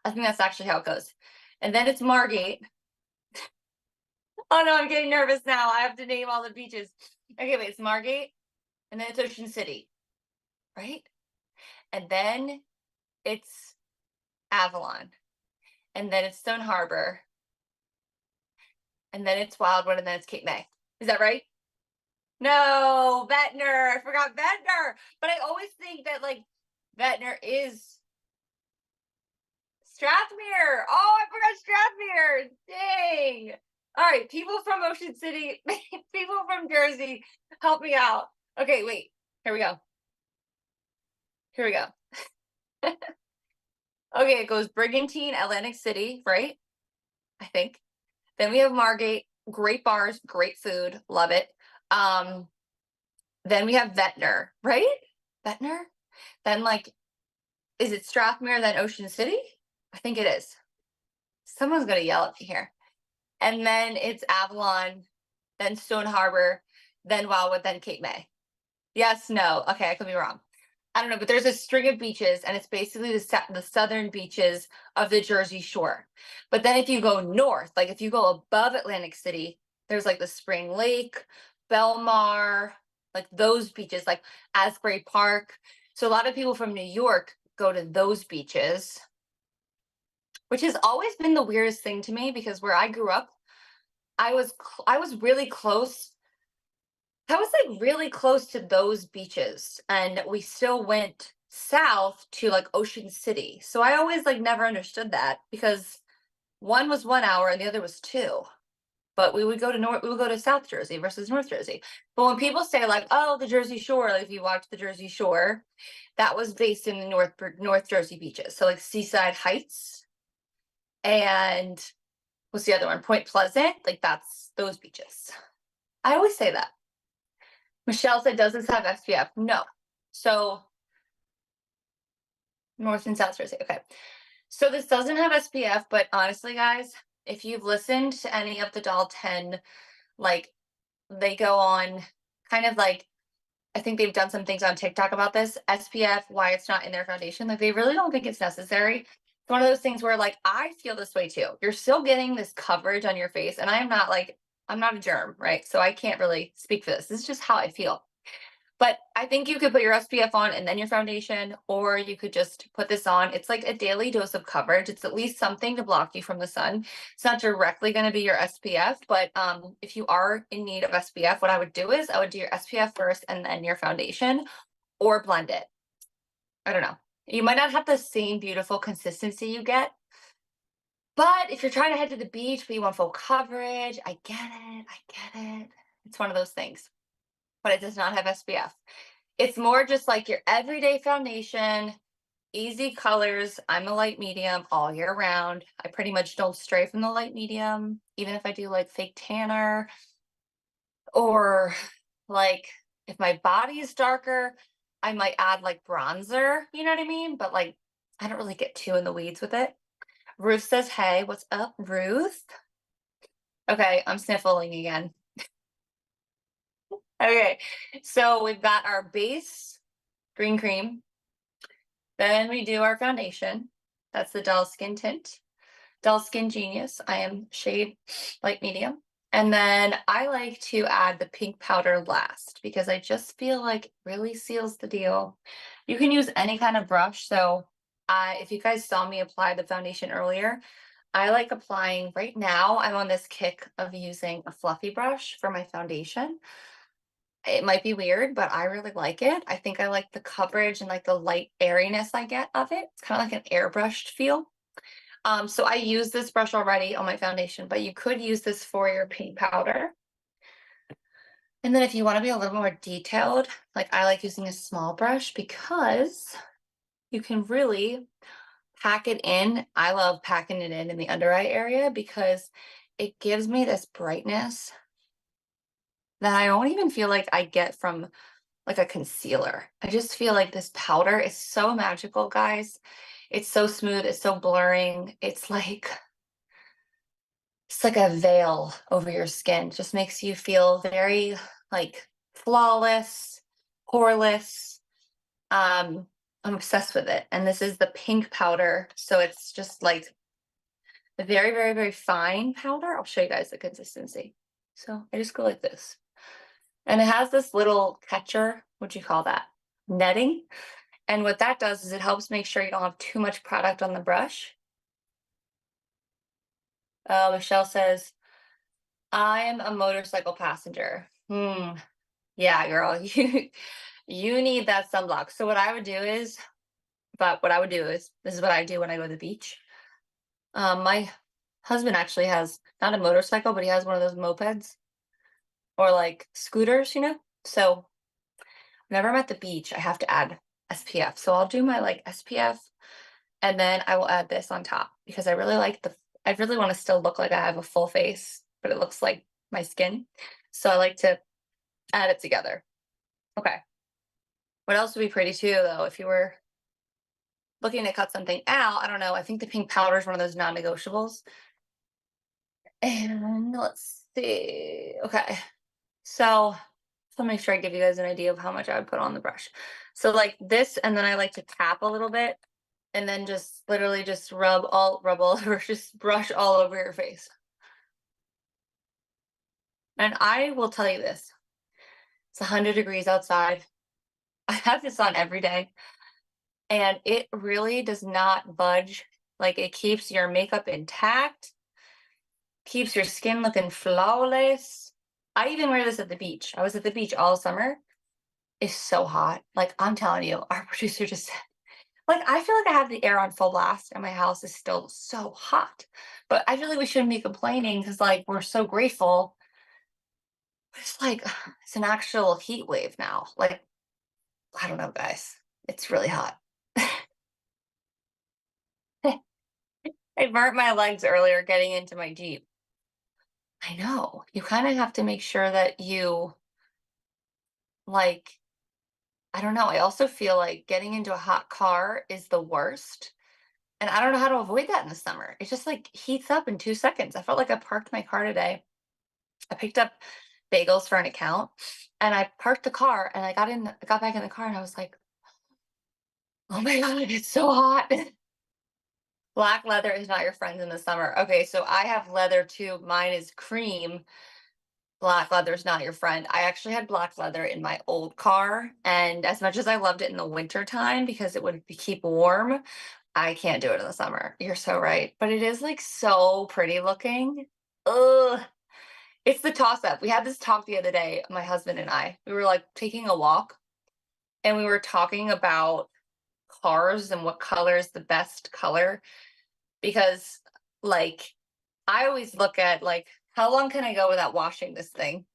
I think that's actually how it goes. And then it's Margate. Oh no, I'm getting nervous now. I have to name all the beaches. Okay, wait, it's Margate, and then it's Ocean City, right? And then it's Avalon, and then it's Stone Harbor, and then it's Wildwood, and then it's Cape May. Is that right? No, Ventnor. I forgot Ventnor. But I always think that like Ventnor is Strathmere. Oh, I forgot Strathmere. Dang. All right, people from Ocean City, people from Jersey, help me out. Okay, wait. Here we go. Here we go. Okay, it goes Brigantine, Atlantic City, right? I think. Then we have Margate, great bars, great food, love it. Then we have Ventnor, right? Ventnor? Then like, is it Strathmere, then Ocean City? I think it is. Someone's gonna yell at me here. And then it's Avalon, then Stone Harbor, then Wildwood, then Cape May. Yes, no. Okay, I could be wrong. I don't know, but there's a string of beaches, and it's basically the southern beaches of the Jersey Shore. But then if you go north, like if you go above Atlantic City, there's like the Spring Lake, Belmar, like those beaches, like Asbury Park. So a lot of people from New York go to those beaches, which has always been the weirdest thing to me because where I grew up, I was really close. I was like really close to those beaches, and we still went south to like Ocean City. So I always like never understood that because one was 1 hour and the other was 2. But we would go to South Jersey versus North Jersey. But when people say like, oh, the Jersey Shore, like if you watch the Jersey Shore, that was based in the North Jersey beaches. So like Seaside Heights and what's the other one? Point Pleasant. Like that's those beaches. I always say that. Michelle said, does this have SPF? No. So North and South Jersey. Okay. So this doesn't have SPF, but honestly, guys, if you've listened to any of the Doll 10, like they go on kind of like, I think they've done some things on TikTok about this SPF, why it's not in their foundation. Like they really don't think it's necessary. It's one of those things where like I feel this way too. You're still getting this coverage on your face, and I'm not a germ, right? So I can't really speak for this. This is just how I feel. But I think you could put your SPF on and then your foundation, or you could just put this on. It's like a daily dose of coverage. It's at least something to block you from the sun. It's not directly going to be your SPF, but if you are in need of SPF, what I would do is I would do your SPF first and then your foundation, or blend it. I don't know. You might not have the same beautiful consistency you get, but if you're trying to head to the beach, but you want full coverage, I get it. I get it. It's one of those things, but it does not have SPF. It's more just like your everyday foundation, easy colors. I'm a light medium all year round. I pretty much don't stray from the light medium, even if I do like fake tanner, or like if my body is darker, I might add like bronzer, you know what I mean? But like, I don't really get too in the weeds with it. Ruth says, hey, what's up, Ruth? Okay, I'm sniffling again. Okay, so we've got our base green cream. Then we do our foundation. That's the Dull Skin Tint. Dull Skin Genius. I am shade light medium. And then I like to add the pink powder last because I just feel like it really seals the deal. You can use any kind of brush. So if you guys saw me apply the foundation earlier, I like applying right now. I'm on this kick of using a fluffy brush for my foundation. It might be weird, but I really like it. I think I like the coverage and like the light airiness I get of it. It's kind of like an airbrushed feel. So I use this brush already on my foundation, but you could use this for your pink powder. And then if you want to be a little more detailed, like I like using a small brush because you can really pack it in. I love packing it in the under eye area because it gives me this brightness that I don't even feel like I get from like a concealer. I just feel like this powder is so magical, guys. It's so smooth, it's so blurring. It's like a veil over your skin. It just makes you feel very like flawless, poreless. I'm obsessed with it. And this is the pink powder. So it's just like a very, very, very fine powder. I'll show you guys the consistency. So I just go like this. And it has this little catcher, what do you call that? Netting. And what that does is it helps make sure you don't have too much product on the brush. Michelle says, I'm a motorcycle passenger. Yeah, girl, you need that sunblock. So what I would do is, this is what I do when I go to the beach. My husband actually has not a motorcycle, but he has one of those mopeds or like scooters, you know? So whenever I'm at the beach, I have to add SPF. So I'll do my like SPF and then I will add this on top because I really want to still look like I have a full face, but it looks like my skin. So I like to add it together. Okay. What else would be pretty too, though, if you were looking to cut something out? I don't know. I think the pink powder is one of those non-negotiables. And let's see. Okay. So make sure I give you guys an idea of how much I would put on the brush. So like this, and then I like to tap a little bit and then just literally just rub all over, just brush all over your face. And I will tell you this, it's 100 degrees outside. I have this on every day and it really does not budge. Like it keeps your makeup intact, keeps your skin looking flawless. I even wear this at the beach. I was at the beach all summer. It's so hot. Like I'm telling you, our producer just said, like I feel like I have the air on full blast and my house is still so hot. But I feel like we shouldn't be complaining because like we're so grateful. It's like it's an actual heat wave now. Like, I don't know, guys. It's really hot. I burnt my legs earlier getting into my Jeep. I know. You kind of have to make sure that you like, I don't know. I also feel like getting into a hot car is the worst. And I don't know how to avoid that in the summer. It just like heats up in 2 seconds. I felt like I parked my car today. I picked up bagels for an account and I parked the car and I got back in the car and I was like, oh my God, it's so hot. Black leather is not your friend in the summer. Okay, so I have leather too. Mine is cream. Black leather is not your friend. I actually had black leather in my old car, and as much as I loved it in the winter time because it would keep warm, I can't do it in the summer. You're so right. But it is like so pretty looking. Ugh. It's the toss up. We had this talk the other day, my husband and I. We were like taking a walk and we were talking about cars and what color is the best color because like I always look at like how long can I go without washing this thing?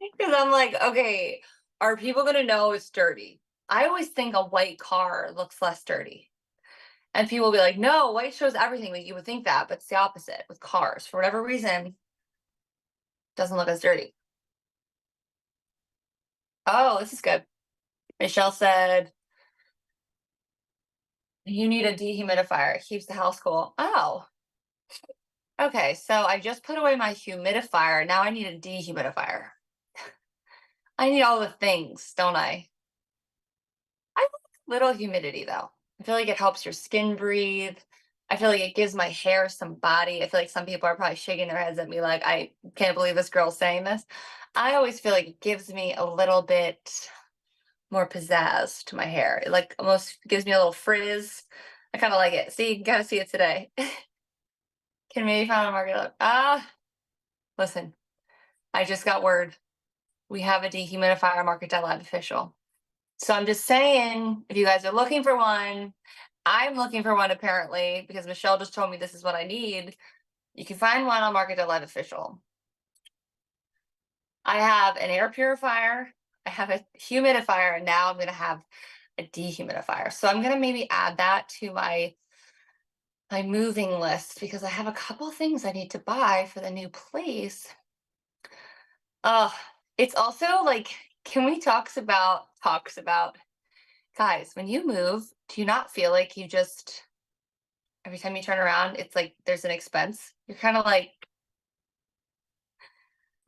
Because I'm like, okay, are people gonna know it's dirty? I always think a white car looks less dirty. And people will be like, no, white shows everything. Like you would think that, but it's the opposite with cars. For whatever reason, doesn't look as dirty. Oh, this is good. Michelle said, you need a dehumidifier. It keeps the house cool. Oh, Okay, so I just put away my humidifier. Now I need a dehumidifier. I need all the things, don't I? I like little humidity though. I feel like it helps your skin breathe. I feel like it gives my hair some body. I feel like some people are probably shaking their heads at me like, I can't believe this girl's saying this. I always feel like it gives me a little bit more pizzazz to my hair. It like almost gives me a little frizz. I kind of like it. See, you gotta see it today. Can maybe find on Market. Listen, I just got word. We have a dehumidifier Market.live official. So I'm just saying, if you guys are looking for one, I'm looking for one apparently because Michelle just told me this is what I need. You can find one on Market.live official. I have an air purifier, I have a humidifier, and now I'm gonna have a dehumidifier. So I'm gonna maybe add that to my moving list because I have a couple things I need to buy for the new place. Oh, it's also like, can we talks about guys, when you move, do you not feel like you just every time you turn around, it's like there's an expense? You're kind of like,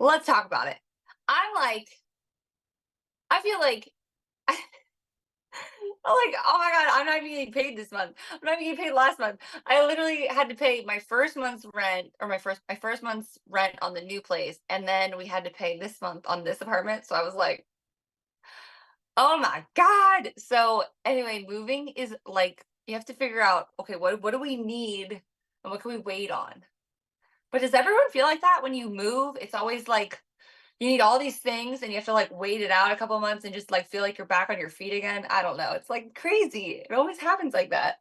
let's talk about it. I'm like, I feel like I'm like, oh my God, I'm not even getting paid this month. I'm not even getting paid last month. I literally had to pay my first month's rent or my first month's rent on the new place. And then we had to pay this month on this apartment. So I was like, oh my God. So anyway, moving is like you have to figure out, okay, what do we need and what can we wait on? But does everyone feel like that when you move? It's always like you need all these things and you have to like wait it out a couple months and just like feel like you're back on your feet again. I don't know. It's like crazy. It always happens like that.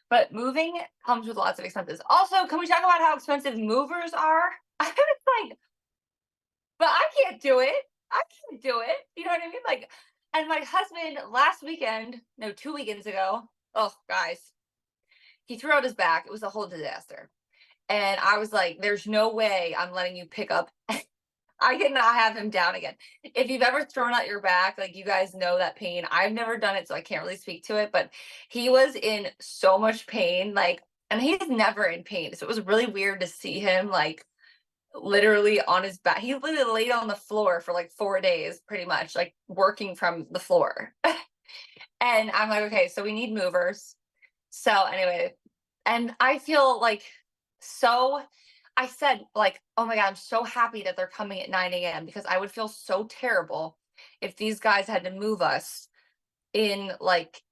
But moving comes with lots of expenses. Also, can we talk about how expensive movers are? It's like, but I can't do it. I can't do it. You know what I mean? Like, and my husband last weekend, no, 2 weekends ago, oh, guys, he threw out his back. It was a whole disaster. And I was like, there's no way I'm letting you pick up. I cannot have him down again. If you've ever thrown out your back, like you guys know that pain. I've never done it, so I can't really speak to it, but he was in so much pain, like, and he's never in pain. So it was really weird to see him like literally on his back. He literally laid on the floor for like 4 days, pretty much, like working from the floor. And I'm like, okay, so we need movers. So anyway, and I feel like so I said like, oh my God, I'm so happy that they're coming at 9 a.m. because I would feel so terrible if these guys had to move us in like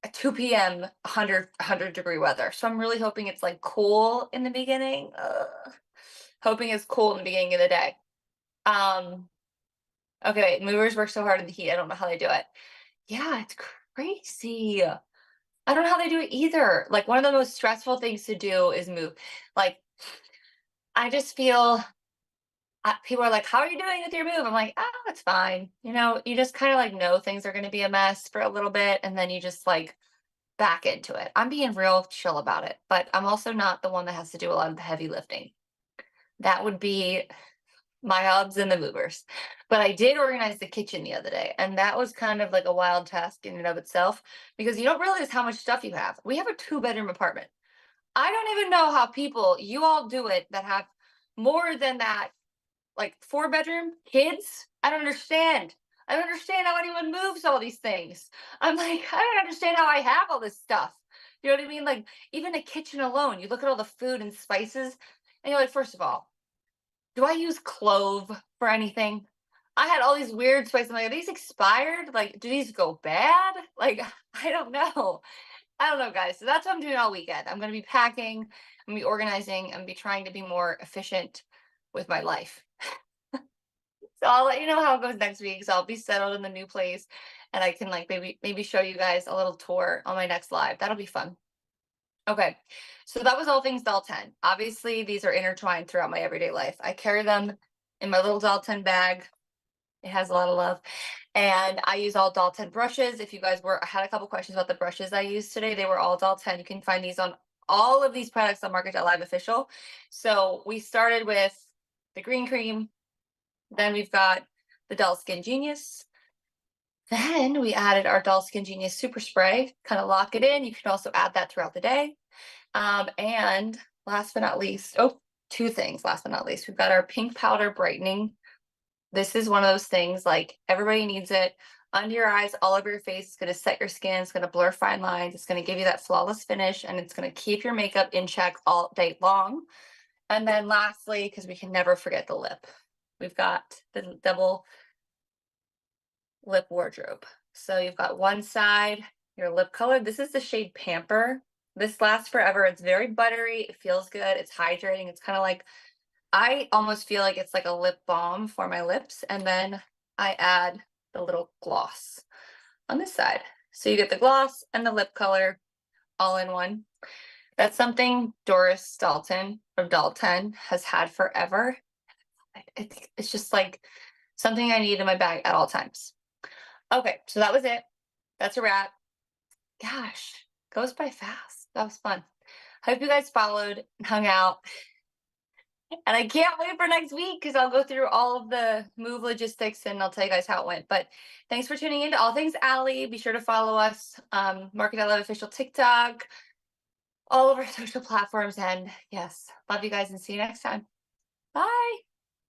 a 2 p.m. 100 degree weather. So I'm really hoping it's like cool in the beginning. Hoping it's cool in the beginning of the day. Um, okay, wait, movers work so hard in the heat. I don't know how they do it. Yeah, it's crazy. I don't know how they do it either. Like one of the most stressful things to do is move. Like I just feel people are like, "How are you doing with your move?" I'm like, "Oh, it's fine." You know, you just kind of like know things are going to be a mess for a little bit, and then you just like back into it. I'm being real chill about it, but I'm also not the one that has to do a lot of the heavy lifting. That would be my hubs and the movers. But I did organize the kitchen the other day, and that was kind of like a wild task in and of itself because you don't realize how much stuff you have. We have a two-bedroom apartment. I don't even know how people, you all do it that have more than that, like 4 bedroom kids. I don't understand. I don't understand how anyone moves all these things. I'm like, I don't understand how I have all this stuff. You know what I mean? Like, even a kitchen alone, you look at all the food and spices, and you're like, first of all, do I use clove for anything? I had all these weird spices. I'm like, are these expired? Like, do these go bad? Like, I don't know. I don't know, guys. So that's what I'm doing all weekend. I'm going to be packing, I'm going to be organizing, I'm going to be trying to be more efficient with my life. So I'll let you know how it goes next week. So I'll be settled in the new place and I can like maybe show you guys a little tour on my next live. That'll be fun. Okay. So that was all things doll 10. Obviously, these are intertwined throughout my everyday life. I carry them in my little doll 10 bag. It has a lot of love. And I use all doll 10 brushes. If you guys had a couple questions about the brushes I used today, they were all doll 10. You can find these on all of these products on Market.live official. So we started with the green cream. Then we've got the Doll Skin Genius. Then we added our Doll Skin Genius Super Spray, kind of lock it in. You can also add that throughout the day. And last but not least, oh, two things, last but not least. We've got our pink powder brightening. This is one of those things, like, everybody needs it. Under your eyes, all over your face. It's gonna set your skin, it's gonna blur fine lines, it's gonna give you that flawless finish, and it's gonna keep your makeup in check all day long. And then lastly, because we can never forget the lip, we've got the double lip wardrobe. So you've got one side, your lip color. This is the shade Pamper. This lasts forever. It's very buttery. It feels good. It's hydrating. It's kind of like, I almost feel like it's like a lip balm for my lips. And then I add the little gloss on this side. So you get the gloss and the lip color all in one. That's something Doris Dalton from Dalton has had forever. It's just like something I need in my bag at all times. Okay, so that was it. That's a wrap. Gosh, goes by fast. That was fun. Hope you guys followed and hung out. And I can't wait for next week because I'll go through all of the move logistics and I'll tell you guys how it went. But thanks for tuning in to All Things Allie. Be sure to follow us, Market.live official TikTok, all of our social platforms. And yes, love you guys and see you next time. Bye.